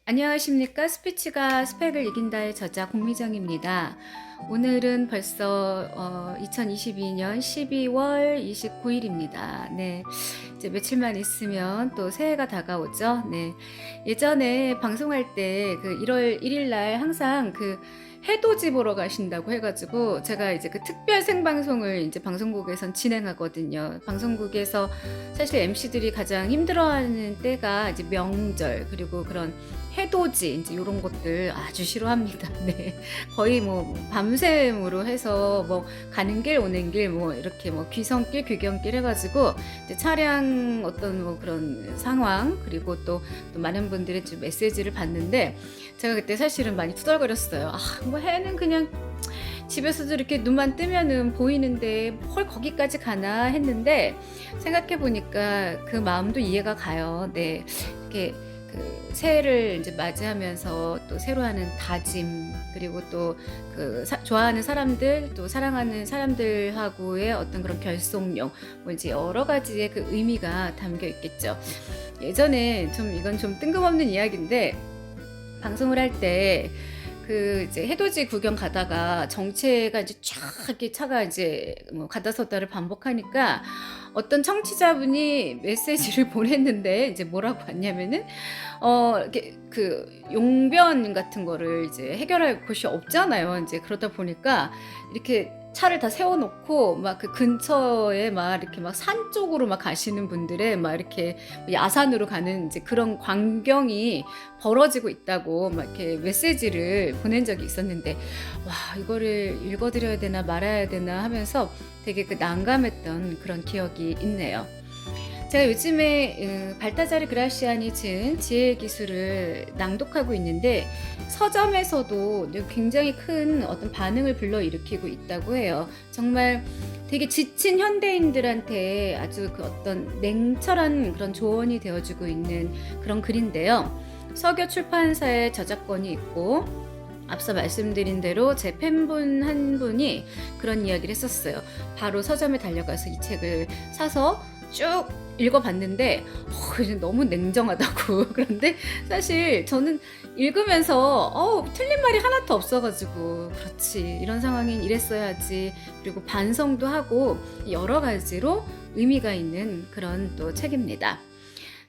안녕하십니까. 스피치가 스펙을 이긴다의 저자 공미정입니다. 오늘은 벌써 2022년 12월 29일입니다. 네, 이제 며칠만 있으면 또 새해가 다가오죠. 네, 예전에 방송할 때 그 1월 1일 날 항상 그 해돋이 보러 가신다고 해가지고 제가 이제 그 특별 생방송을 이제 방송국에선 진행하거든요. 방송국에서 사실 MC들이 가장 힘들어하는 때가 이제 명절 그리고 그런 해돋이 이제 이런 것들 아주 싫어합니다. 네, 거의 뭐 밤샘으로 해서 뭐 가는 길 오는 길 뭐 이렇게 뭐 귀성길 귀경길 해가지고 이제 차량 어떤 뭐 그런 상황 그리고 또 많은 분들의 좀 메시지를 봤는데 제가 그때 사실은 많이 투덜거렸어요. 뭐 해는 그냥 집에서도 이렇게 눈만 뜨면은 보이는데 뭘 거기까지 가나 했는데 생각해 보니까 그 마음도 이해가 가요. 네, 이렇게 그 새해를 이제 맞이하면서 또 새로 하는 다짐 그리고 또 그 좋아하는 사람들 또 사랑하는 사람들하고의 어떤 그런 결속용 뭐 이제 여러 가지의 그 의미가 담겨 있겠죠. 예전에 좀 이건 좀 뜬금없는 이야기인데 방송을 할 때 그 이제 해돋이 구경 가다가 정체가 이제 쫙 이렇게 차가 이제 뭐 가다 서다를 반복하니까 어떤 청취자분이 메시지를 보냈는데 이제 뭐라고 왔냐면은 이렇게 그 용변 같은 거를 이제 해결할 곳이 없잖아요. 이제 그러다 보니까 이렇게 차를 다 세워놓고 막 그 근처에 막 이렇게 막 산 쪽으로 막 가시는 분들의 막 이렇게 야산으로 가는 이제 그런 광경이 벌어지고 있다고 막 이렇게 메시지를 보낸 적이 있었는데 와 이거를 읽어드려야 되나 말아야 되나 하면서 되게 그 난감했던 그런 기억이 있네요. 제가 요즘에 발타자르 그라시안이 지은 지혜의 기술을 낭독하고 있는데 서점에서도 굉장히 큰 어떤 반응을 불러일으키고 있다고 해요. 정말 되게 지친 현대인들한테 아주 그 어떤 냉철한 그런 조언이 되어주고 있는 그런 글인데요. 서교 출판사의 저작권이 있고 앞서 말씀드린 대로 제 팬분 한 분이 그런 이야기를 했었어요. 바로 서점에 달려가서 이 책을 사서 쭉 읽어봤는데 너무 냉정하다고. 그런데 사실 저는 읽으면서 틀린 말이 하나도 없어가지고 그렇지 이런 상황엔 이랬어야지 그리고 반성도 하고 여러 가지로 의미가 있는 그런 또 책입니다.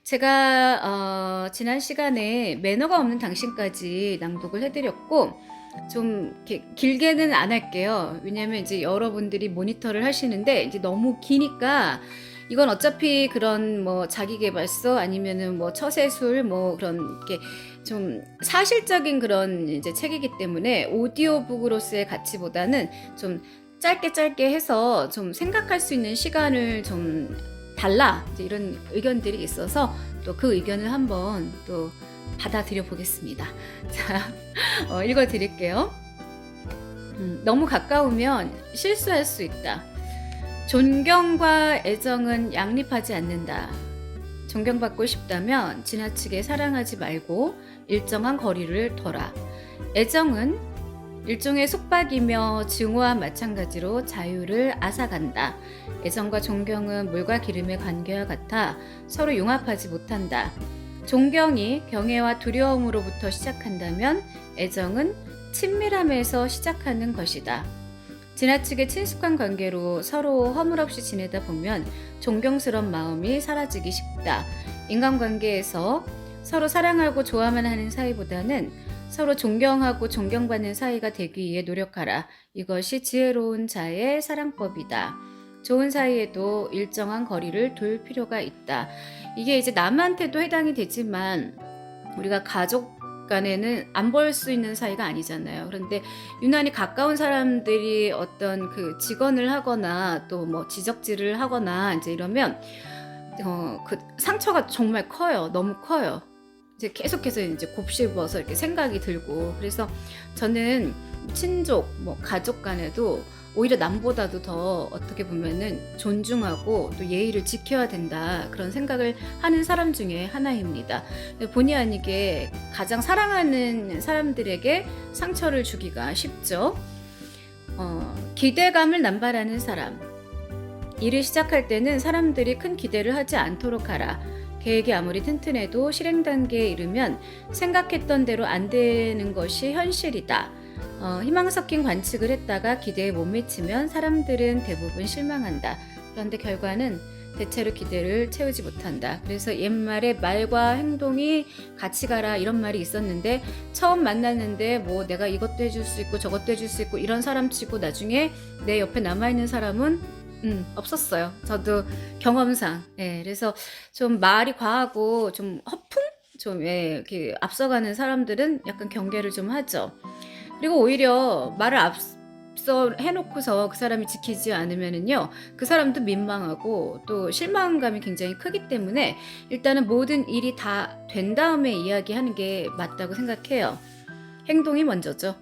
제가 지난 시간에 매너가 없는 당신까지 낭독을 해드렸고 좀 이렇게 길게는 안 할게요. 왜냐하면 이제 여러분들이 모니터를 하시는데 이제 너무 기니까 이건 어차피 그런 뭐 자기계발서 아니면은 뭐 처세술 뭐 그런 이렇게 좀 사실적인 그런 이제 책이기 때문에 오디오북으로서의 가치보다는 좀 짧게 해서 좀 생각할 수 있는 시간을 좀 달라 이제 이런 의견들이 있어서 또 그 의견을 한번 또 받아들여 보겠습니다. 자, 읽어 드릴게요. 너무 가까우면 실수할 수 있다. 존경과 애정은 양립하지 않는다. 존경받고 싶다면 지나치게 사랑하지 말고 일정한 거리를 둬라. 애정은 일종의 속박이며 증오와 마찬가지로 자유를 앗아간다. 애정과 존경은 물과 기름의 관계와 같아 서로 융합하지 못한다. 존경이 경애와 두려움으로부터 시작한다면 애정은 친밀함에서 시작하는 것이다. 지나치게 친숙한 관계로 서로 허물없이 지내다 보면 존경스러운 마음이 사라지기 쉽다. 인간관계에서 서로 사랑하고 좋아만 하는 사이보다는 서로 존경하고 존경받는 사이가 되기 위해 노력하라. 이것이 지혜로운 자의 사랑법이다. 좋은 사이에도 일정한 거리를 둘 필요가 있다. 이게 이제 남한테도 해당이 되지만 우리가 가족 간에는 안 볼 수 있는 사이가 아니잖아요. 그런데 유난히 가까운 사람들이 어떤 그 직언을 하거나 또 뭐 지적질을 하거나 이제 이러면 그 상처가 정말 커요. 너무 커요. 이제 계속해서 이제 곱씹어서 이렇게 생각이 들고 그래서 저는 친족, 뭐 가족 간에도 오히려 남보다도 더 어떻게 보면은 존중하고 또 예의를 지켜야 된다 그런 생각을 하는 사람 중에 하나입니다. 본의 아니게 가장 사랑하는 사람들에게 상처를 주기가 쉽죠. 기대감을 남발하는 사람. 일을 시작할 때는 사람들이 큰 기대를 하지 않도록 하라. 계획이 아무리 튼튼해도 실행 단계에 이르면 생각했던 대로 안 되는 것이 현실이다. 희망 섞인 관측을 했다가 기대에 못 미치면 사람들은 대부분 실망한다. 그런데 결과는 대체로 기대를 채우지 못한다. 그래서 옛말에 말과 행동이 같이 가라 이런 말이 있었는데, 처음 만났는데 뭐 내가 이것도 해줄 수 있고 저것도 해줄 수 있고 이런 사람 치고 나중에 내 옆에 남아있는 사람은 없었어요. 저도 경험상. 예, 그래서 좀 말이 과하고 좀 허풍? 좀, 예, 이렇게 앞서가는 사람들은 약간 경계를 좀 하죠. 그리고 오히려 말을 앞서 해놓고서 그 사람이 지키지 않으면은요, 그 사람도 민망하고 또 실망감이 굉장히 크기 때문에 일단은 모든 일이 다 된 다음에 이야기하는 게 맞다고 생각해요. 행동이 먼저죠.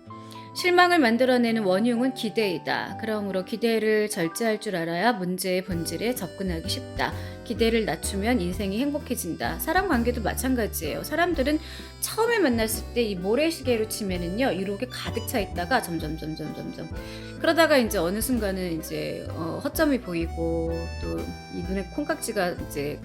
실망을 만들어내는 원흉은 기대이다. 그러므로 기대를 절제할 줄 알아야 문제의 본질에 접근하기 쉽다. 기대를 낮추면 인생이 행복해진다. 사람 관계도 마찬가지예요. 사람들은 처음에 만났을 때 이 모래시계로 치면은요, 이렇게 가득 차 있다가 점점 그러다가 이제 어느 순간은 이제 허점이 보이고 또 이 눈에 콩깍지가 이제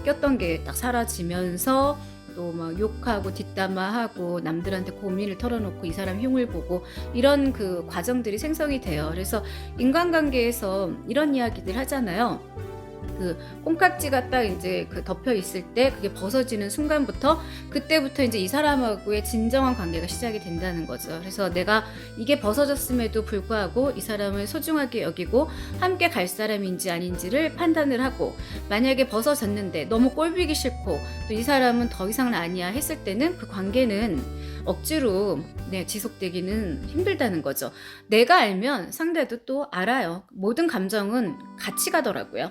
꼈던 게 딱 사라지면서 또 막 욕하고 뒷담화하고 남들한테 고민을 털어놓고 이 사람 흉을 보고 이런 그 과정들이 생성이 돼요. 그래서 인간관계에서 이런 이야기들 하잖아요. 그 콩깍지가 딱 이제 덮여 있을 때 그게 벗어지는 순간부터, 그때부터 이제 이 사람하고의 진정한 관계가 시작이 된다는 거죠. 그래서 내가 이게 벗어졌음에도 불구하고 이 사람을 소중하게 여기고 함께 갈 사람인지 아닌지를 판단을 하고, 만약에 벗어졌는데 너무 꼴보기 싫고 또 이 사람은 더 이상은 아니야 했을 때는 그 관계는 억지로 지속되기는 힘들다는 거죠. 내가 알면 상대도 또 알아요. 모든 감정은 같이 가더라고요.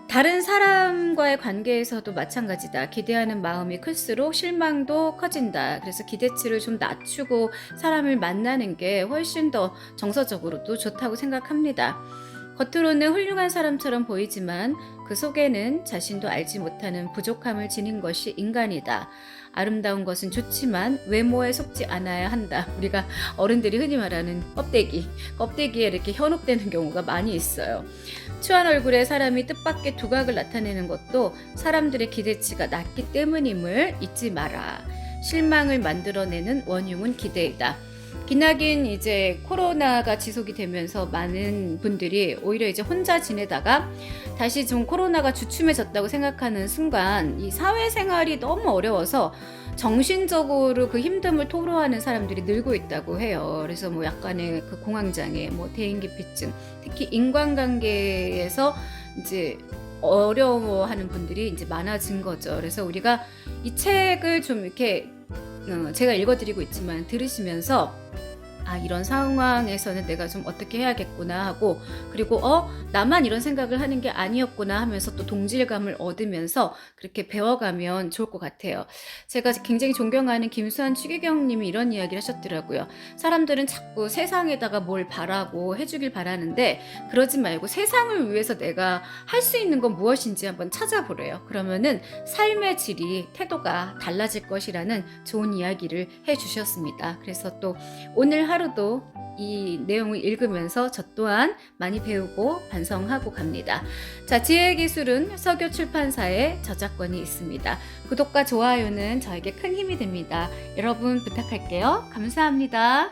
다른 사람과의 관계에서도 마찬가지다. 기대하는 마음이 클수록 실망도 커진다. 그래서 기대치를 좀 낮추고 사람을 만나는 게 훨씬 더 정서적으로도 좋다고 생각합니다. 겉으로는 훌륭한 사람처럼 보이지만 그 속에는 자신도 알지 못하는 부족함을 지닌 것이 인간이다. 아름다운 것은 좋지만 외모에 속지 않아야 한다. 우리가 어른들이 흔히 말하는 껍데기에 이렇게 현혹되는 경우가 많이 있어요. 추한 얼굴에 사람이 뜻밖의 두각을 나타내는 것도 사람들의 기대치가 낮기 때문임을 잊지 마라. 실망을 만들어내는 원흉은 기대이다. 기나긴 이제 코로나가 지속이 되면서 많은 분들이 오히려 이제 혼자 지내다가 다시 좀 코로나가 주춤해졌다고 생각하는 순간 이 사회생활이 너무 어려워서 정신적으로 그 힘듦을 토로하는 사람들이 늘고 있다고 해요. 그래서 뭐 약간의 그 공황장애, 뭐 대인기피증, 특히 인간관계에서 이제 어려워하는 분들이 이제 많아진 거죠. 그래서 우리가 이 책을 좀 이렇게 제가 읽어드리고 있지만 들으시면서 이런 상황에서는 내가 좀 어떻게 해야겠구나 하고, 그리고 나만 이런 생각을 하는 게 아니었구나 하면서 또 동질감을 얻으면서 그렇게 배워가면 좋을 것 같아요. 제가 굉장히 존경하는 김수환 추기경님이 이런 이야기를 하셨더라고요. 사람들은 자꾸 세상에다가 뭘 바라고 해주길 바라는데 그러지 말고 세상을 위해서 내가 할 수 있는 건 무엇인지 한번 찾아보래요. 그러면은 삶의 질이, 태도가 달라질 것이라는 좋은 이야기를 해주셨습니다. 그래서 또 오늘 하루도 이 내용을 읽으면서 저 또한 많이 배우고 반성하고 갑니다. 자, 지혜의 기술은 서교 출판사에 저작권이 있습니다. 구독과 좋아요는 저에게 큰 힘이 됩니다. 여러분 부탁할게요. 감사합니다.